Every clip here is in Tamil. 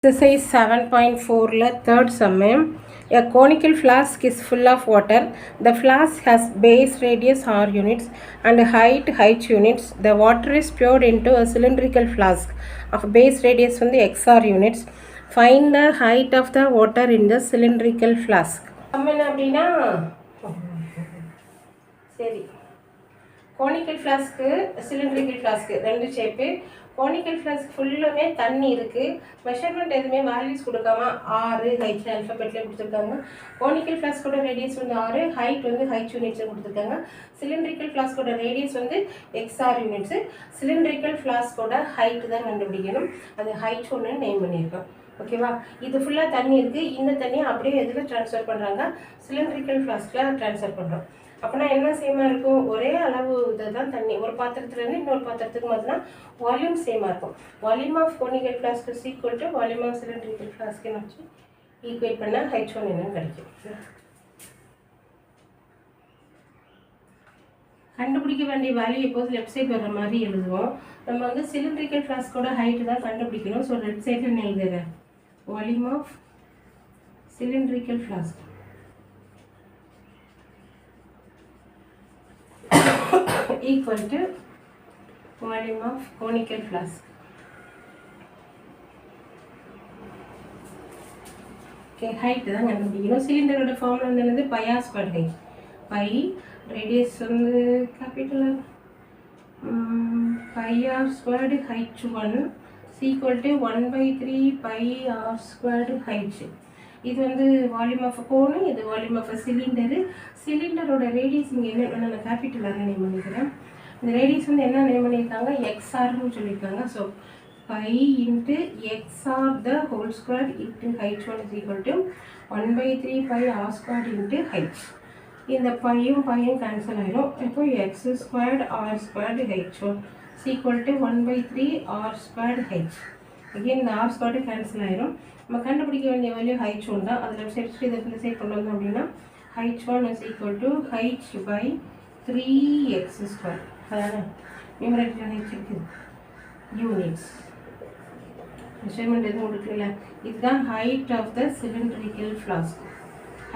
Exercise 7.4 third sum. A conical flask is full of water. The flask has base radius r units and height h units. The water is poured into a cylindrical flask of base radius on the xr units. Find the height of the water in the cylindrical flask. சரி, கோனிக்கல் ஃப்ளாஸ்க்கு சிலிண்ட்ரிக்கல் ஃப்ளாஸ்க்கு ரெண்டு ஷேப்பு. கோனிக்கல் ஃப்ளாஸ்க் ஃபுல்லுமே தண்ணி இருக்குது. மெஷர்மெண்ட் எதுவுமே வேல்யூஸ் கொடுக்காம ஆறு ஹைச் அல்ஃபபெட்லேயே கொடுத்துருக்காங்க. கோனிக்கல் ஃப்ளாஸ்கோட ரேடியஸ் வந்து ஆறு, ஹைட் வந்து ஹைச் யூனிட்ஸில் கொடுத்துருக்காங்க. சிலிண்ட்ரிக்கல் ஃப்ளாஸ்கோட ரேடியஸ் வந்து எக்ஸ்ஆர் யூனிட்ஸு. சிலிண்ட்ரிக்கல் ஃப்ளாஸ்கோட ஹைட் தான் கண்டுபிடிக்கணும். அது ஹைட் ஒன்று நேம் பண்ணியிருக்கோம். ஓகேவா? இது ஃபுல்லாக தண்ணி இருக்குது. இந்த தண்ணியை அப்படியே எதில் ட்ரான்ஸ்ஃபர் பண்ணுறாங்க? சிலிண்ட்ரிக்கல் ஃப்ளாஸ்கில் ட்ரான்ஸ்ஃபர் பண்ணுறோம். அப்போனா என்ன சேமாக இருக்கும்? ஒரே அளவு இதுதான் தண்ணி. ஒரு பாத்திரத்துலேருந்து இன்னொரு பாத்திரத்துக்கு பார்த்தீங்கன்னா வால்யூம் சேமாக இருக்கும். Volume of conical flask is equal to volume of cylindrical ஃப்ளாஸ்க்குன்னு வச்சு ஈக்குவேட் பண்ணால் H1 என்னன்னு கிடைக்கும். கண்டுபிடிக்க வேண்டிய வேல்யூ எப்போது லெஃப்ட் சைடு வர்ற மாதிரி எழுதுவோம். நம்ம வந்து சிலிண்ட்ரிக்கல் ஃப்ளாஸ்கோட ஹைட்டு தான் கண்டுபிடிக்கணும். ஸோ லெஃப்ட் சைடில் என்ன எழுதுறேன்? Volume of cylindrical flask equal to volume of conical flask. Okay, height தான் கண்டுபிடிக்கணும். சிலிண்டரோட ஃபார்முலா என்னது? Pi R square height. Pi radius வந்து capital pi r squared H1 equal to 1/3 by r squared height. இது வந்து வால்யூம் ஆஃப் கோனு, இது வால்யூம் ஆஃப் சிலிண்டரு. சிலிண்டரோட ரேடியஸ் இங்கே என்ன நான் கேபிட்டலாக நேம் பண்ணிக்கிறேன். இந்த ரேடியஸ் வந்து என்ன நேம் பண்ணியிருக்காங்க? எக்ஸ்ஆர்னு சொல்லியிருக்காங்க. So pi into XR the whole square into H1 is equal to 1/3 by R square into H. இந்த பையும் கேன்சல் ஆகிடும். இப்போ X squared R squared H1 is equal to 1/3 R squared H. Again இந்த ஆர் ஸ்கொயர்டு கேன்சல் ஆகிடும். நம்ம கண்டுபிடிக்க வேண்டிய வேல்யூ H1 தான். அதில் லெஃப்ட் சைடு இதை இந்த சைட் கொண்டு வந்தோம் அப்படின்னா H1 is equal to H/3x². அதான நியூமரேட்டர் H இருக்குது, யூனிட்ஸ். மெஷர்மெண்ட் எதுவும் கொடுக்கல. இதுதான் height of the cylindrical flask.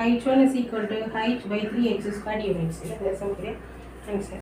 H1 is equal to H/3x² units. இல்லை பேச முடியாது. தேங்க்ஸ்.